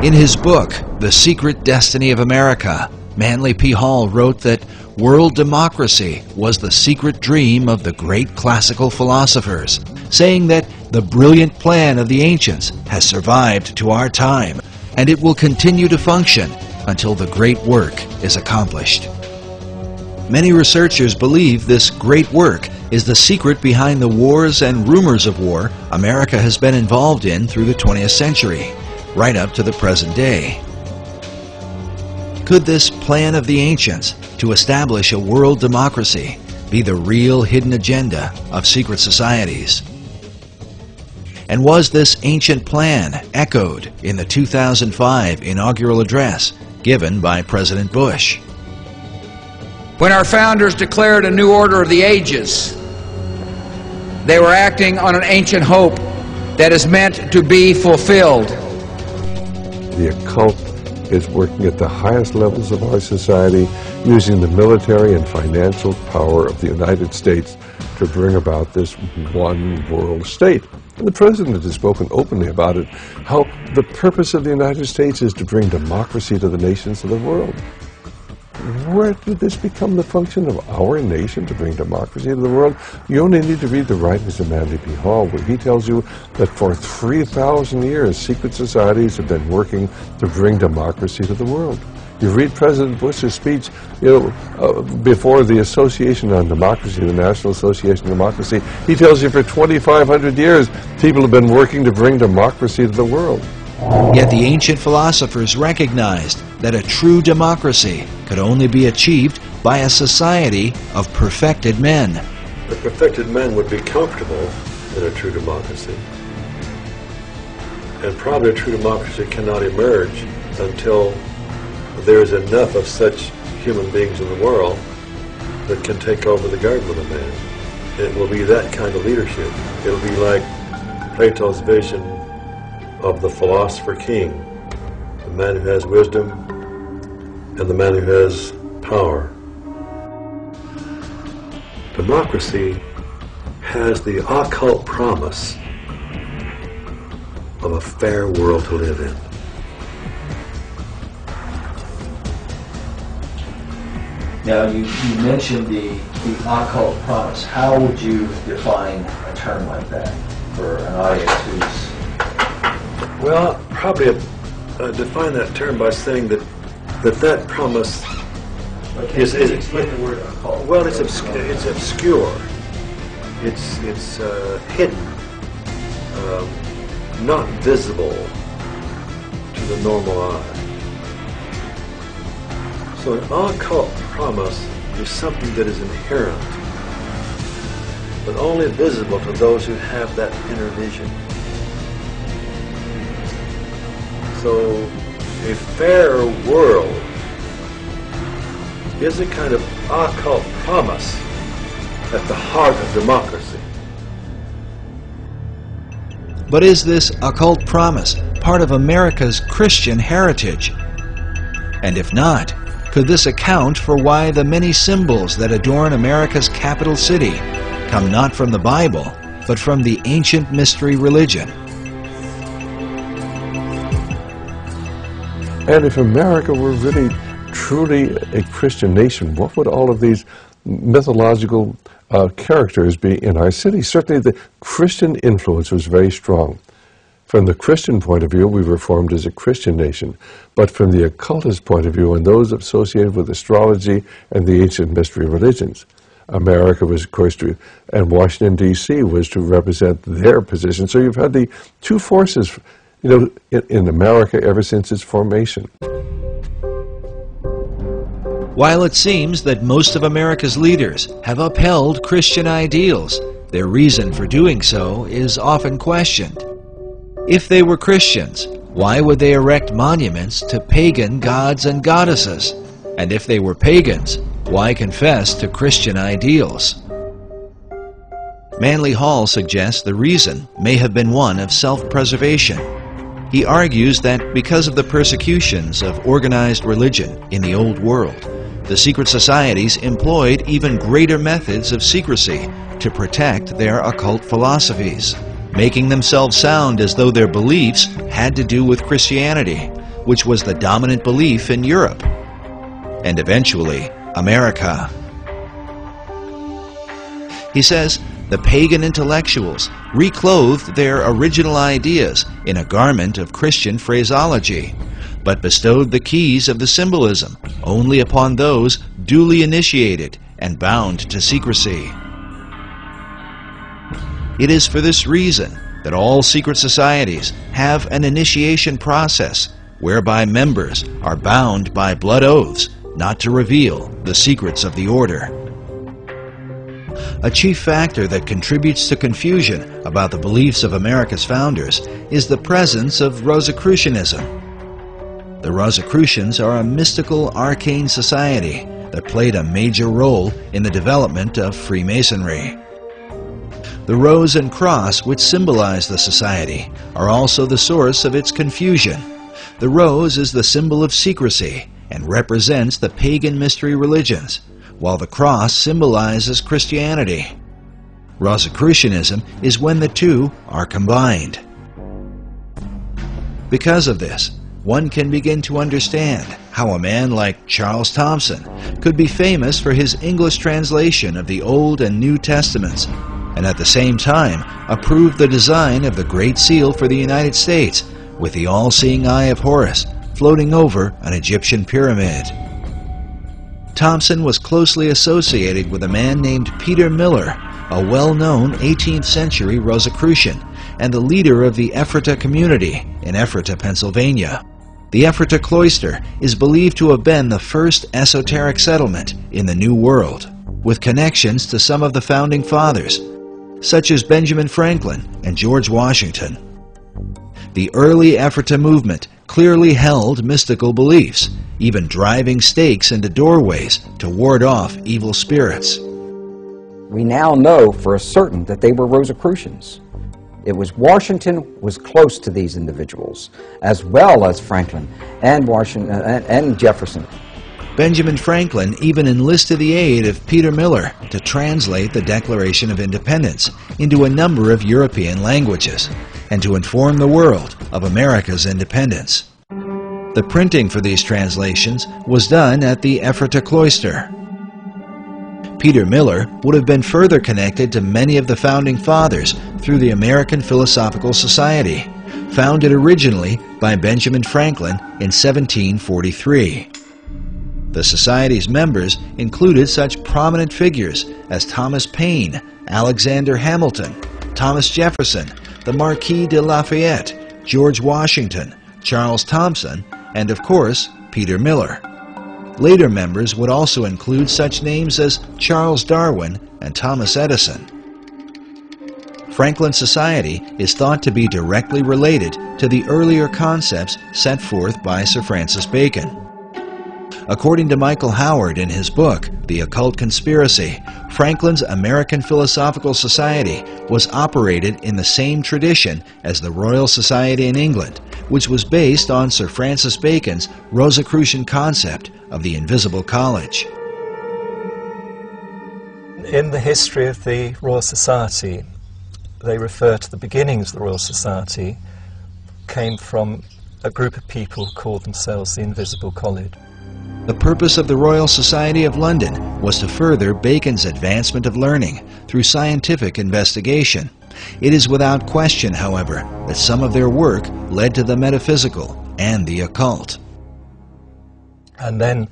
In his book, The Secret Destiny of America, Manly P. Hall wrote that world democracy was the secret dream of the great classical philosophers, saying that the brilliant plan of the ancients has survived to our time, and it will continue to function until the great work is accomplished. Many researchers believe this great work is the secret behind the wars and rumors of war America has been involved in through the 20th century, right up to the present day. Could this plan of the ancients to establish a world democracy be the real hidden agenda of secret societies? And was this ancient plan echoed in the 2005 inaugural address given by President Bush? When our founders declared a new order of the ages, they were acting on an ancient hope that is meant to be fulfilled. The occult is working at the highest levels of our society, using the military and financial power of the United States to bring about this one world state. And the President has spoken openly about it, how the purpose of the United States is to bring democracy to the nations of the world. Where did this become the function of our nation, to bring democracy to the world? You only need to read the writings of Manly P. Hall, where he tells you that for 3,000 years, secret societies have been working to bring democracy to the world. You read President Bush's speech, before the Association on Democracy, the National Association on Democracy. He tells you for 2,500 years, people have been working to bring democracy to the world. Yet the ancient philosophers recognized that a true democracy could only be achieved by a society of perfected men. The perfected men would be comfortable in a true democracy. And probably a true democracy cannot emerge until there is enough of such human beings in the world that can take over the government of man. It will be that kind of leadership. It will be like Plato's vision of the philosopher king, the man who has wisdom and the man who has power. Democracy has the occult promise of a fair world to live in. Now, you mentioned the occult promise. How would you define a term like that for an audience who's... Well, probably define that term by saying that promise is explain the word occult. Well, it's obscure. It's hidden, not visible to the normal eye. So an occult promise is something that is inherent, but only visible to those who have that inner vision. So a fair world is a kind of occult promise at the heart of democracy. But is this occult promise part of America's Christian heritage? And if not, could this account for why the many symbols that adorn America's capital city come not from the Bible, but from the ancient mystery religion? And if America were really, truly a Christian nation, what would all of these mythological characters be in our city? Certainly the Christian influence was very strong. From the Christian point of view, we were formed as a Christian nation. But from the occultist point of view, and those associated with astrology and the ancient mystery religions, America was, of course, and Washington, D.C. was to represent their position. So you've had the two forces, in America ever since its formation. While it seems that most of America's leaders have upheld Christian ideals, their reason for doing so is often questioned. If they were Christians, why would they erect monuments to pagan gods and goddesses? And if they were pagans, why confess to Christian ideals? Manly Hall suggests the reason may have been one of self-preservation. He argues that because of the persecutions of organized religion in the Old World, the secret societies employed even greater methods of secrecy to protect their occult philosophies, making themselves sound as though their beliefs had to do with Christianity, which was the dominant belief in Europe, and eventually America. He says the pagan intellectuals reclothed their original ideas in a garment of Christian phraseology, but bestowed the keys of the symbolism only upon those duly initiated and bound to secrecy. It is for this reason that all secret societies have an initiation process whereby members are bound by blood oaths not to reveal the secrets of the order. A chief factor that contributes to confusion about the beliefs of America's founders is the presence of Rosicrucianism. The Rosicrucians are a mystical, arcane society that played a major role in the development of Freemasonry. The rose and cross, which symbolize the society, are also the source of its confusion. The rose is the symbol of secrecy and represents the pagan mystery religions, while the cross symbolizes Christianity. Rosicrucianism is when the two are combined. Because of this, one can begin to understand how a man like Charles Thomson could be famous for his English translation of the Old and New Testaments, and at the same time approved the design of the Great Seal for the United States, with the all-seeing eye of Horus floating over an Egyptian pyramid. Thomson was closely associated with a man named Peter Miller, a well-known 18th century Rosicrucian and the leader of the Ephrata community in Ephrata, Pennsylvania. The Ephrata cloister is believed to have been the first esoteric settlement in the New World, with connections to some of the founding fathers, such as Benjamin Franklin and George Washington. The early Ephrata movement clearly held mystical beliefs, even driving stakes into doorways to ward off evil spirits. We now know for certain that they were Rosicrucians. It was Washington was close to these individuals, as well as Franklin and Washington and Jefferson. Benjamin Franklin even enlisted the aid of Peter Miller to translate the Declaration of Independence into a number of European languages and to inform the world of America's independence. The printing for these translations was done at the Ephrata cloister. Peter Miller would have been further connected to many of the founding fathers through the American Philosophical Society, founded originally by Benjamin Franklin in 1743. The Society's members included such prominent figures as Thomas Paine, Alexander Hamilton, Thomas Jefferson, the Marquis de Lafayette, George Washington, Charles Thomson, and of course, Peter Miller. Later members would also include such names as Charles Darwin and Thomas Edison. Franklin Society is thought to be directly related to the earlier concepts set forth by Sir Francis Bacon. According to Michael Howard in his book, The Occult Conspiracy, Franklin's American Philosophical Society was operated in the same tradition as the Royal Society in England, which was based on Sir Francis Bacon's Rosicrucian concept of the Invisible College. In the history of the Royal Society, they refer to the beginnings of the Royal Society came from a group of people who called themselves the Invisible College. The purpose of the Royal Society of London was to further Bacon's advancement of learning through scientific investigation. It is without question, however, that some of their work led to the metaphysical and the occult. And then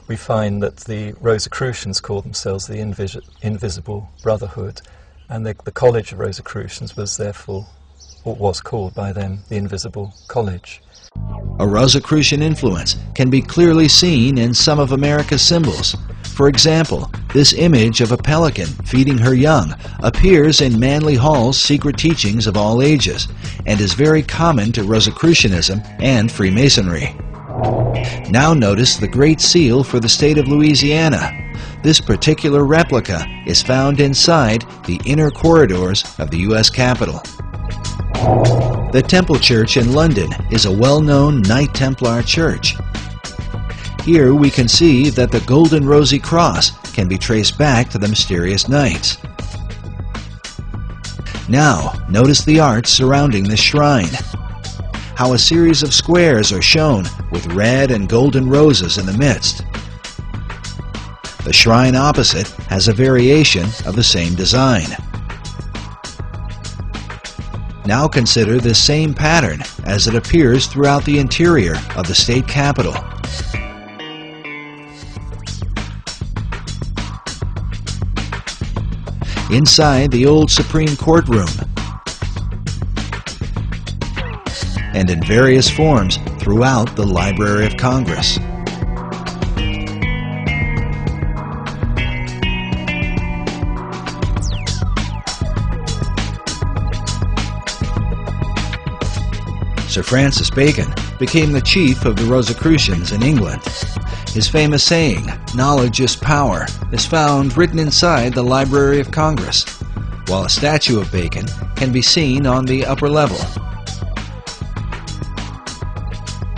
we find that the Rosicrucians called themselves the Invisible Brotherhood, and the College of Rosicrucians was therefore, or was called by them, the Invisible College. A Rosicrucian influence can be clearly seen in some of America's symbols. For example, this image of a pelican feeding her young appears in Manly Hall's Secret Teachings of All Ages and is very common to Rosicrucianism and Freemasonry. Now notice the Great Seal for the state of Louisiana. This particular replica is found inside the inner corridors of the U.S. Capitol. The Temple Church in London is a well-known Knight Templar church. Here we can see that the golden rosy cross can be traced back to the mysterious knights. Now, notice the art surrounding this shrine. how a series of squares are shown with red and golden roses in the midst. The shrine opposite has a variation of the same design. Now consider this same pattern as it appears throughout the interior of the state capitol. Inside the old Supreme Court room, and in various forms throughout the Library of Congress. Sir Francis Bacon became the chief of the Rosicrucians in England. His famous saying, "Knowledge is power," is found written inside the Library of Congress, while a statue of Bacon can be seen on the upper level.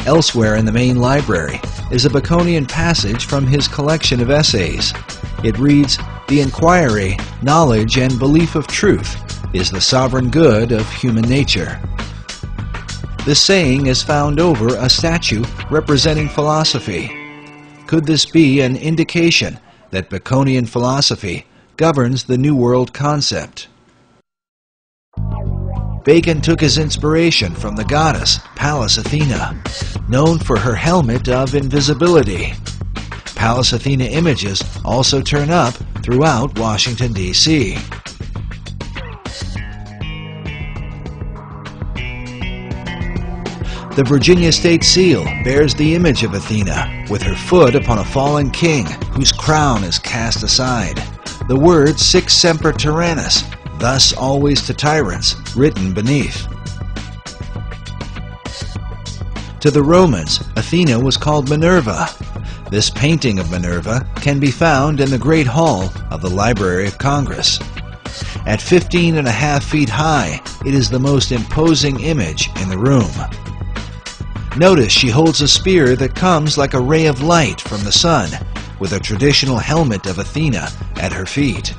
Elsewhere in the main library is a Baconian passage from his collection of essays. It reads, "The inquiry, knowledge, and belief of truth is the sovereign good of human nature." This saying is found over a statue representing philosophy. Could this be an indication that Baconian philosophy governs the New World concept? Bacon took his inspiration from the goddess Pallas Athena, known for her helmet of invisibility. Pallas Athena images also turn up throughout Washington, D.C. The Virginia State Seal bears the image of Athena, with her foot upon a fallen king whose crown is cast aside. The word "Sic semper tyrannis," thus always to tyrants, written beneath. To the Romans, Athena was called Minerva. This painting of Minerva can be found in the Great Hall of the Library of Congress. At 15.5 feet high, it is the most imposing image in the room. Notice she holds a spear that comes like a ray of light from the sun, with a traditional helmet of Athena at her feet.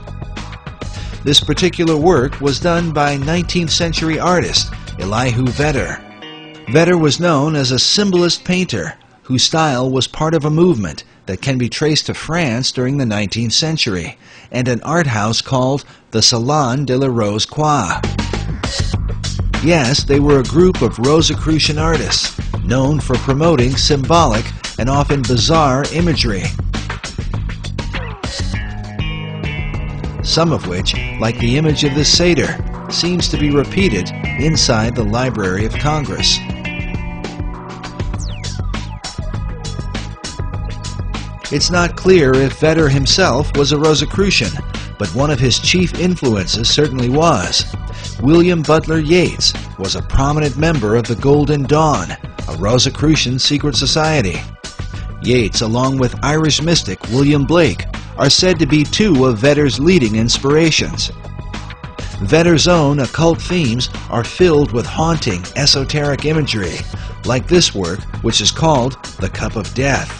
This particular work was done by 19th century artist Elihu Vedder. Vedder was known as a symbolist painter whose style was part of a movement that can be traced to France during the 19th century and an art house called the Salon de la Rose Croix. Yes, they were a group of Rosicrucian artists known for promoting symbolic and often bizarre imagery, some of which, like the image of this satyr, seems to be repeated inside the Library of Congress. It's not clear if Vedder himself was a Rosicrucian, but one of his chief influences certainly was. William Butler Yeats was a prominent member of the Golden Dawn, a Rosicrucian secret society. Yeats, along with Irish mystic William Blake, are said to be two of Vedder's leading inspirations. Vedder's own occult themes are filled with haunting, esoteric imagery, like this work, which is called The Cup of Death.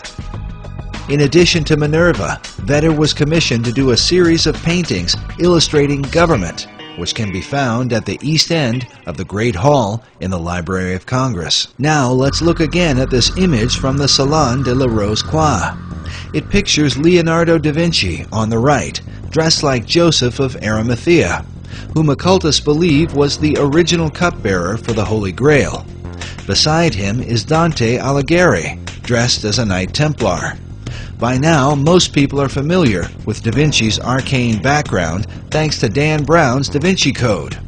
In addition to Minerva, Vedder was commissioned to do a series of paintings illustrating government, which can be found at the east end of the Great Hall in the Library of Congress. Now let's look again at this image from the Salon de la Rose Croix. It pictures Leonardo da Vinci on the right, dressed like Joseph of Arimathea, whom occultists believe was the original cupbearer for the Holy Grail. Beside him is Dante Alighieri, dressed as a Knight Templar. By now, most people are familiar with Da Vinci's arcane background thanks to Dan Brown's Da Vinci Code.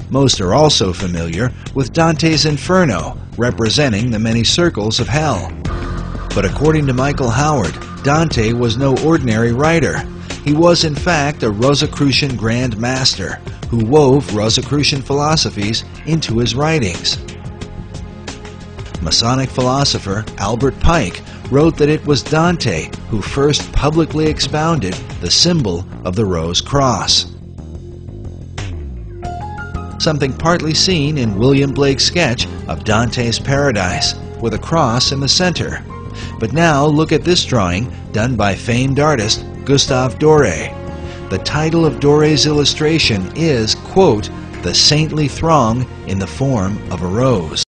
Most are also familiar with Dante's Inferno, representing the many circles of hell. But according to Michael Howard, Dante was no ordinary writer. He was in fact a Rosicrucian Grand Master who wove Rosicrucian philosophies into his writings. Masonic philosopher Albert Pike wrote that it was Dante who first publicly expounded the symbol of the Rose Cross, something partly seen in William Blake's sketch of Dante's Paradise, with a cross in the center. But now look at this drawing done by famed artist Gustave Doré. The title of Doré's illustration is, quote, "The saintly throng in the form of a rose."